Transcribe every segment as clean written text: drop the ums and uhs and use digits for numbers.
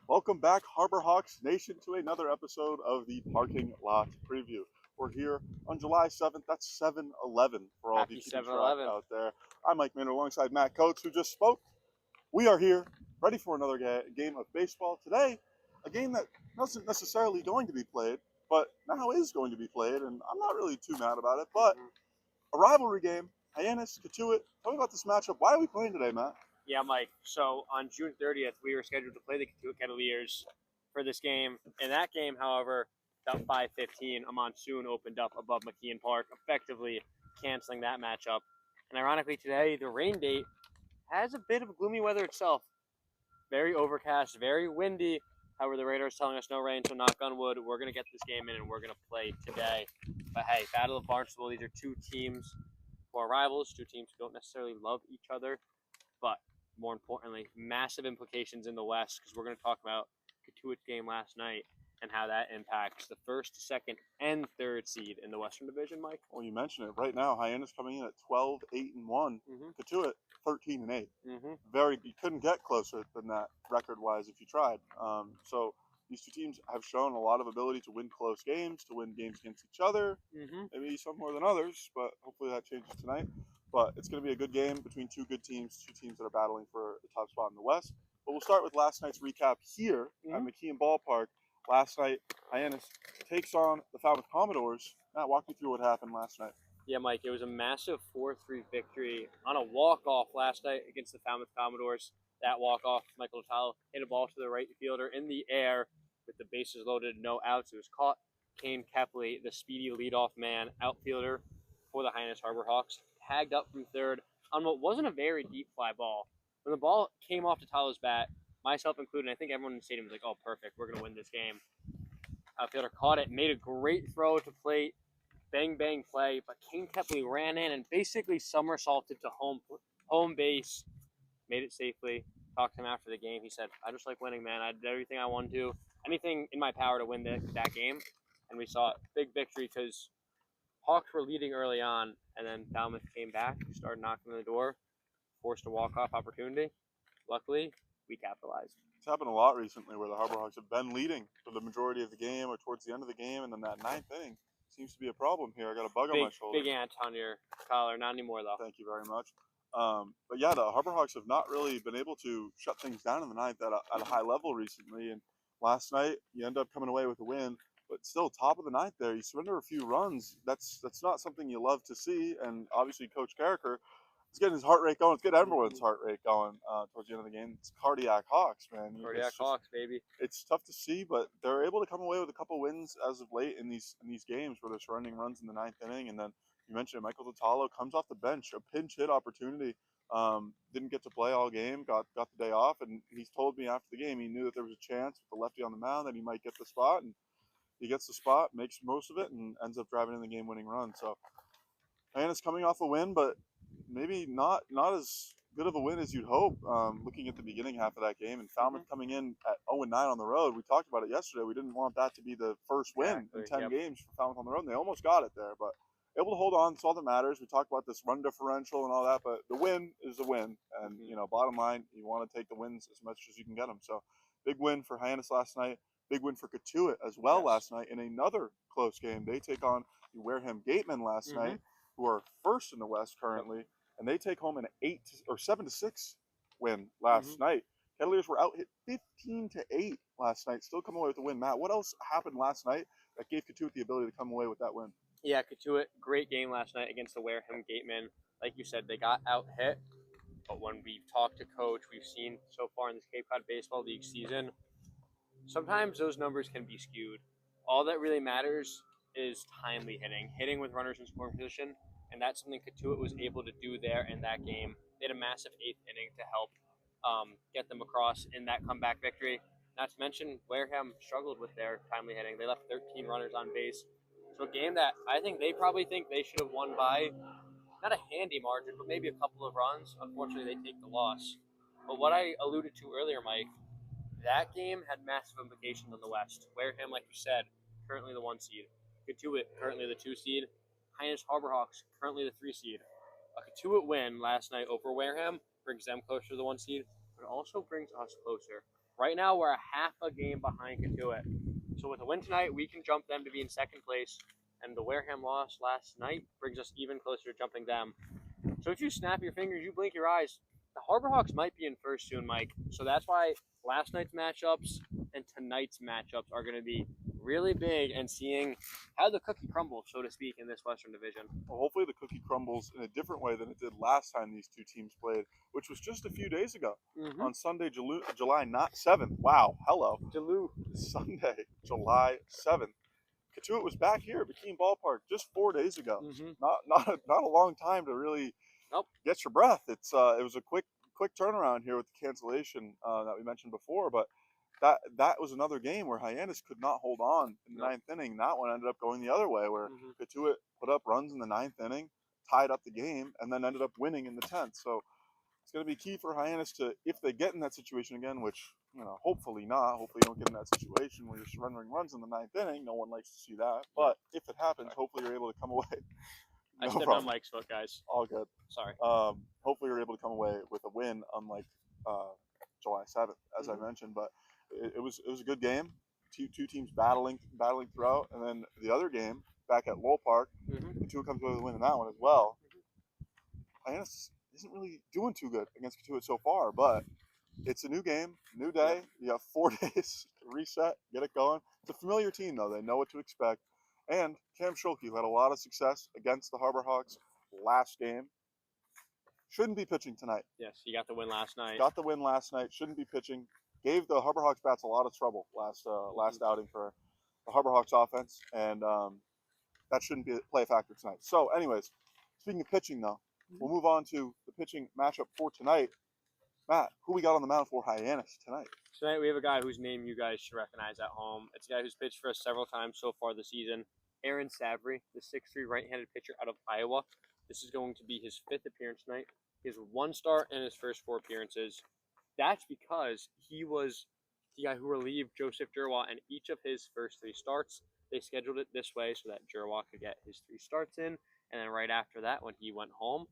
Welcome back, Harbor Hawks Nation, to another episode of the Parking Lot Preview. We're here on July 7th. That's 7-11 for all of you Happy keeping track 7-11. out there. I'm Mike Maynard alongside Matt Coates, who just spoke. We are here, ready for another game of baseball. Today, a game that wasn't necessarily going to be played, but now is going to be played, and I'm not really too mad about it. But a rivalry game, Hyannis, Cotuit. Tell me about this matchup. Why are we playing today, Matt? Yeah, Mike. So on June 30th, we were scheduled to play the Cotuit Kettleers for this game. In that game, however, about 5:15, a monsoon opened up above McKeon Park, effectively canceling that matchup. And ironically, today, the rain date has a bit of gloomy weather itself. Very overcast, very windy. However, the radar is telling us no rain, so knock on wood, we're going to get this game in and we're going to play today. But hey, Battle of Barnstable, these are two teams who are rivals, two teams who don't necessarily love each other, but more importantly, massive implications in the West, because we're going to talk about Cotuit's game last night and how that impacts the first, second, and third seed in the Western Division, Mike. Well, you mentioned it. Right now, Hyannis coming in at 12-8-1. Cotuit 13-8. You couldn't get closer than that record-wise if you tried. So these two teams have shown a lot of ability to win close games, to win games against each other. Maybe some more than others, but hopefully that changes tonight. But it's going to be a good game between two good teams, two teams that are battling for the top spot in the West. But we'll start with last night's recap here at McKeon Ballpark. Last night, Hyannis takes on the Falmouth Commodores. Matt, walk me through what happened last night. Yeah, Mike, it was a massive 4-3 victory on a walk-off last night against the Falmouth Commodores. That walk-off, Michael Talo hit a ball to the right fielder in the air with the bases loaded, no outs. It was caught. Kane Kepley, the speedy leadoff man, outfielder for the Hyannis Harbor Hawks, tagged up from third on what wasn't a very deep fly ball. When the ball came off to Talo's bat, myself included, I think everyone in the stadium was like, oh, perfect, we're going to win this game. Outfielder caught it, made a great throw to plate, bang, bang play, but Kane Kepley ran in and basically somersaulted to home base, made it safely. Talked to him after the game. He said, I just like winning, man. I did everything I wanted to, anything in my power to win that game. And we saw a big victory because Hawks were leading early on, and then Falmouth came back, started knocking on the door, forced a walk-off opportunity. Luckily, we capitalized. It's happened a lot recently where the Harbor Hawks have been leading for the majority of the game or towards the end of the game, and then that ninth inning seems to be a problem here. I got a bug on my shoulder. Big ant on your collar. Not anymore, though. Thank you very much. But yeah, the Harbor Hawks have not really been able to shut things down in the ninth at a high level recently. And last night, you end up coming away with a win, but still top of the ninth there. You surrender a few runs. That's not something you love to see. And obviously, Coach Carricker is getting his heart rate going. It's getting everyone's heart rate going towards the end of the game. It's cardiac Hawks, man. Cardiac Hawks, baby. It's tough to see, but they're able to come away with a couple wins as of late in these games where they're surrendering runs in the ninth inning. And then you mentioned it, Michael Totalo comes off the bench, a pinch hit opportunity. Didn't get to play all game, got the day off, and he's told me after the game he knew that there was a chance with the lefty on the mound that he might get the spot, and he gets the spot, makes most of it, and ends up driving in the game-winning run. So, Hyannis coming off a win, but maybe not as good of a win as you'd hope. Looking at the beginning half of that game, and Falmouth coming in at 0-9 on the road. We talked about it yesterday. We didn't want that to be the first win in 10 games for Falmouth on the road. And they almost got it there, but able to hold on. That's all that matters. We talked about this run differential and all that, but the win is a win. And, bottom line, you want to take the wins as much as you can get them. So, big win for Hyannis last night. Big win for Cotuit as well last night in another close game. They take on the Wareham Gatemen last night, who are first in the West currently, and they take home an 7-6 win last night. Kettleers were out hit 15-8 last night, still coming away with the win. Matt, what else happened last night that gave Cotuit the ability to come away with that win? Yeah, Cotuit, great game last night against the Wareham Gatemen. Like you said, they got out hit, but when we've talked to Coach, we've seen so far in this Cape Cod Baseball League season, sometimes those numbers can be skewed. All that really matters is timely hitting with runners in scoring position, and that's something Cotuit was able to do there in that game. They had a massive 8th inning to help get them across in that comeback victory. Not to mention, Wareham struggled with their timely hitting. They left 13 runners on base. So a game that I think they probably think they should have won by, not a handy margin, but maybe a couple of runs. Unfortunately, they take the loss. But what I alluded to earlier, Mike, that game had massive implications on the West. Wareham, like you said, currently the 1 seed. Cotuit, currently the 2 seed. Hyannis Harbor Hawks, currently the 3 seed. A Cotuit win last night over Wareham brings them closer to the 1 seed, but it also brings us closer. Right now, we're a half a game behind Cotuit. So with a win tonight, we can jump them to be in second place. And the Wareham loss last night brings us even closer to jumping them. So if you snap your fingers, you blink your eyes, the Harbor Hawks might be in first soon, Mike. So that's why last night's matchups and tonight's matchups are going to be really big, and seeing how the cookie crumbles, so to speak, in this Western Division. Well, hopefully the cookie crumbles in a different way than it did last time these two teams played, which was just a few days ago on Sunday, July 7th. Wow, hello. Sunday, July 7th. Cotuit was back here at McKean Ballpark just 4 days ago. Not a long time to really get your breath. It was a quick turnaround here with the cancellation that we mentioned before, but that was another game where Hyannis could not hold on in the ninth inning. That one ended up going the other way, where Cotuit put up runs in the ninth inning, tied up the game, and then ended up winning in the 10th. So it's going to be key for Hyannis to, if they get in that situation again, which, hopefully not. Hopefully you don't get in that situation where you're surrendering runs in the ninth inning. No one likes to see that. But if it happens, hopefully you're able to come away. I stepped on Mike's foot, guys. All good. Sorry. Hopefully you're able to come away with a win, unlike July 7th, as I mentioned. But it was a good game. Two teams battling throughout, and then the other game back at Lowell Park, Cotuit comes away with a win in that one as well. Hyannis isn't really doing too good against Cotuit so far, but it's a new game, new day. You have 4 days to reset, get it going. It's a familiar team, though. They know what to expect. And Cam Schulke, who had a lot of success against the Harbor Hawks last game, shouldn't be pitching tonight. Yes, he got the win last night. Shouldn't be pitching. Gave the Harbor Hawks bats a lot of trouble last outing for the Harbor Hawks offense, and that shouldn't play a factor tonight. So, anyways, speaking of pitching, though, we'll move on to the pitching matchup for tonight. Matt, who we got on the mound for Hyannis tonight? Tonight we have a guy whose name you guys should recognize at home. It's a guy who's pitched for us several times so far this season. Aaron Savory, the 6'3" right-handed pitcher out of Iowa. This is going to be his 5th appearance tonight. He has 1 start in his first 4 appearances. That's because he was the guy who relieved Joseph Jerwa in each of his first 3 starts. They scheduled it this way so that Jerwa could get his 3 starts in, and then right after that, when he went home,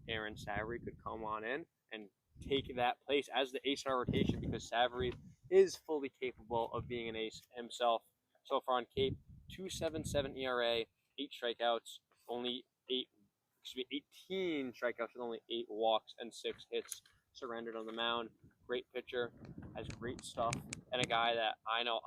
Aaron Savory could come on in and take that place as the ace in our rotation, because Savory is fully capable of being an ace himself. So far on Cape, 2.77 ERA, 8 strikeouts, 18 strikeouts with only 8 walks and 6 hits surrendered on the mound. Great pitcher, has great stuff, and a guy that I know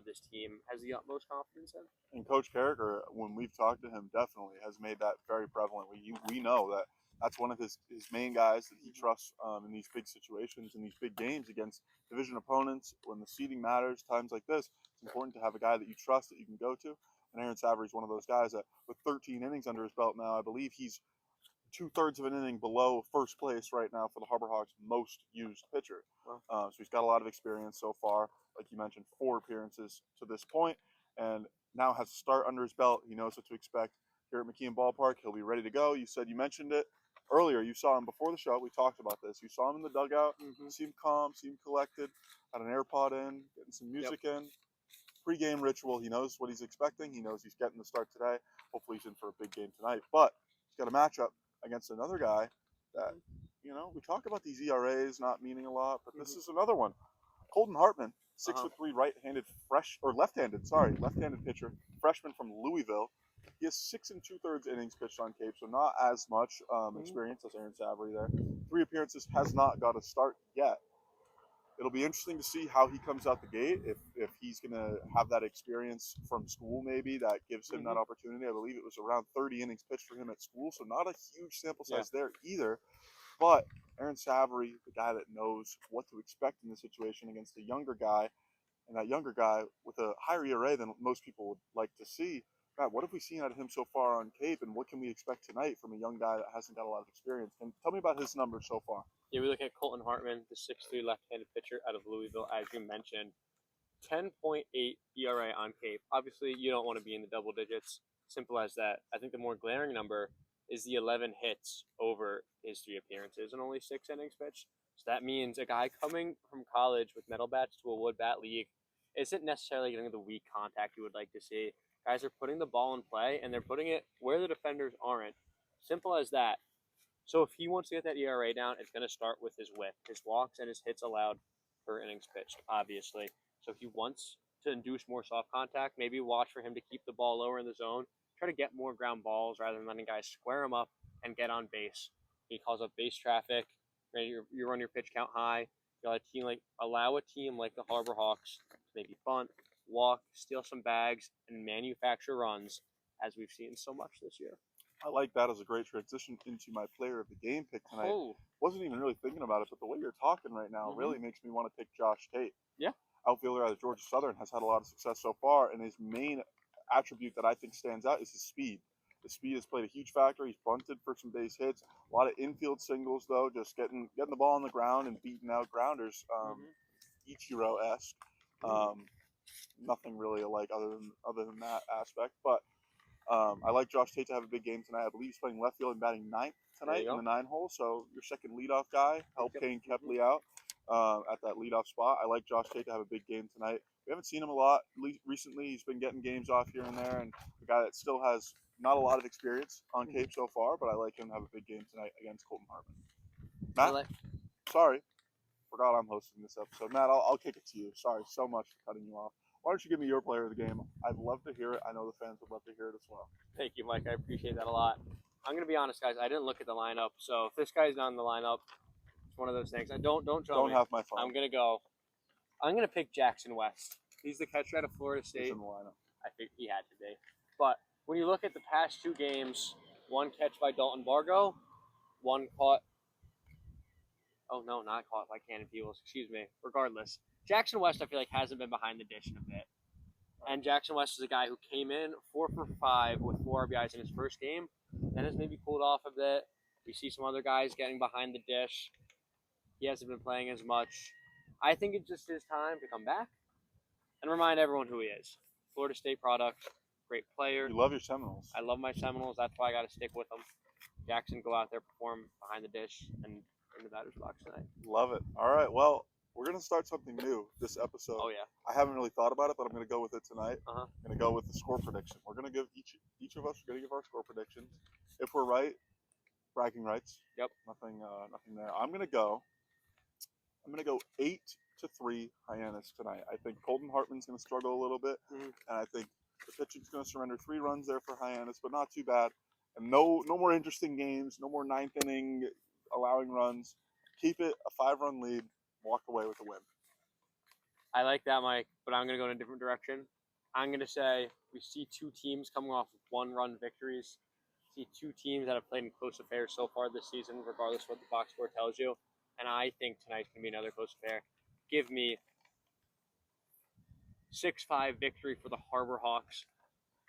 this team has the utmost confidence in. And Coach Carricker, when we've talked to him, definitely has made that very prevalent. We know that that's one of his main guys that he trusts in these big situations, in these big games against division opponents. When the seeding matters, times like this, it's important to have a guy that you trust, that you can go to. And Aaron Savory is one of those guys that, with 13 innings under his belt now, I believe he's 2/3 of an inning below first place right now for the Harbor Hawks' most used pitcher. So he's got a lot of experience so far. Like you mentioned, 4 appearances to this point, and now has a start under his belt. He knows what to expect here at McKean Ballpark. He'll be ready to go. You mentioned it earlier. You saw him before the show. We talked about this. You saw him in the dugout. Seemed calm, seemed collected. Had an AirPod in, getting some music in. Pre-game ritual. He knows what he's expecting. He knows he's getting the start today. Hopefully he's in for a big game tonight. But he's got a matchup against another guy that, we talk about these ERAs not meaning a lot, but this is another one. Colton Hartman, 6'3" left-handed pitcher, freshman from Louisville. He has 6 2/3 innings pitched on Cape, so not as much experience as Aaron Savory there. 3 appearances, has not got a start yet. It'll be interesting to see how he comes out the gate, if he's going to have that experience from school maybe that gives him that opportunity. I believe it was around 30 innings pitched for him at school, so not a huge sample size there either. But Aaron Savory, the guy that knows what to expect in this situation against a younger guy, and that younger guy with a higher ERA than most people would like to see. God, what have we seen out of him so far on Cape, and what can we expect tonight from a young guy that hasn't got a lot of experience? And tell me about his numbers so far. Yeah, we look at Colton Hartman, the 6'3" left-handed pitcher out of Louisville, as you mentioned. 10.8 ERA on Cape. Obviously, you don't want to be in the double digits. Simple as that. I think the more glaring number is the 11 hits over his 3 appearances and only 6 innings pitched. So that means a guy coming from college with metal bats to a wood bat league isn't necessarily getting the weak contact you would like to see. Guys are putting the ball in play, and they're putting it where the defenders aren't. Simple as that. So if he wants to get that ERA down, it's going to start with his whip, his walks, and his hits allowed. per innings pitched, obviously. So if he wants to induce more soft contact, maybe watch for him to keep the ball lower in the zone, try to get more ground balls rather than letting guys square him up and get on base. He calls up base traffic. You run your pitch count high. You allow a team like the Harbor Hawks to maybe bunt, walk, steal some bags, and manufacture runs, as we've seen so much this year. I like that as a great transition into my player of the game pick tonight. Oh, Wasn't even really thinking about it, but the way you're talking right now really makes me want to pick Josh Tate. Yeah. Outfielder out of Georgia Southern, has had a lot of success so far, and his main attribute that I think stands out is his speed. The speed has played a huge factor. He's bunted for some base hits. A lot of infield singles, though, just getting the ball on the ground and beating out grounders. Ichiro-esque. Nothing really alike other than that aspect. But I like Josh Tate to have a big game tonight. I believe he's playing left field and batting ninth tonight in the 9-hole. So your second leadoff guy, help Cotuit Kettleers out at that leadoff spot. I like Josh Tate to have a big game tonight. We haven't seen him a lot recently. He's been getting games off here and there, and a guy that still has not a lot of experience on Cape so far, but I like him to have a big game tonight against Colton Hartman. Matt, sorry, forgot I'm hosting this episode. Matt, I'll kick it to you. Sorry so much for cutting you off. Why don't you give me your player of the game? I'd love to hear it. I know the fans would love to hear it as well. Thank you, Mike. I appreciate that a lot. I'm going to be honest, guys. I didn't look at the lineup, so if this guy's not in the lineup, it's one of those things. Don't Don't have my phone. I'm going to pick Jackson West. He's the catcher out of Florida State. He's in the lineup. I think he had to be. But when you look at the past two games, one catch by Dalton Bargo, one caught. Oh, no, not caught by Cannon Peebles. Excuse me. Regardless, Jackson West, I feel like, hasn't been behind the dish in a bit. And Jackson West is a guy who came in 4 for 5 with 4 RBIs in his first game, then has maybe cooled off a bit. We see some other guys getting behind the dish. He hasn't been playing as much. I think it's just his time to come back and remind everyone who he is. Florida State product, great player. You love your Seminoles. I love my Seminoles. That's why I got to stick with them. Jackson, go out there, perform behind the dish, and in the batter's box tonight. Love it. All right, well, we're going to start something new this episode. Oh, yeah. I haven't really thought about it, but I'm going to go with it tonight. Uh-huh. I'm going to go with the score prediction. We're going to give each of us, we're going to give our score predictions. If we're right, bragging rights. Yep. Nothing there. I'm going to go 8-3 Hyannis tonight. I think Colton Hartman's going to struggle a little bit, and I think the pitching's going to surrender 3 runs there for Hyannis, but not too bad. And no more interesting games, no more 9th inning allowing runs. Keep it a 5-run lead, walk away with a win. I like that, Mike, but I'm going to go in a different direction. I'm going to say we see 2 teams coming off of 1-run victories. See 2 teams that have played in close affairs so far this season, regardless of what the box score tells you. And I think tonight's going to be another close affair. Give me 6-5 victory for the Harbor Hawks.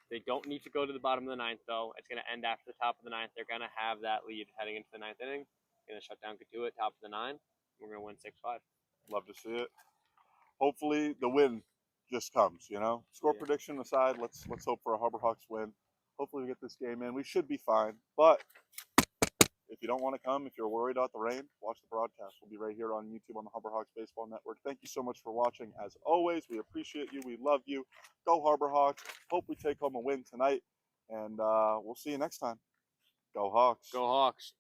They don't need to go to the bottom of the 9th, though. It's going to end after the top of the 9th. They're going to have that lead heading into the 9th inning. Going to shut down Cotuit, top of the 9. We're going to win 6-5. Love to see it. Hopefully the win just comes, you know. Score prediction aside, let's hope for a Harbor Hawks win. Hopefully we get this game in. We should be fine. But if you don't want to come, if you're worried about the rain, watch the broadcast. We'll be right here on YouTube on the Harbor Hawks Baseball Network. Thank you so much for watching. As always, we appreciate you. We love you. Go Harbor Hawks. Hope we take home a win tonight. And we'll see you next time. Go Hawks. Go Hawks.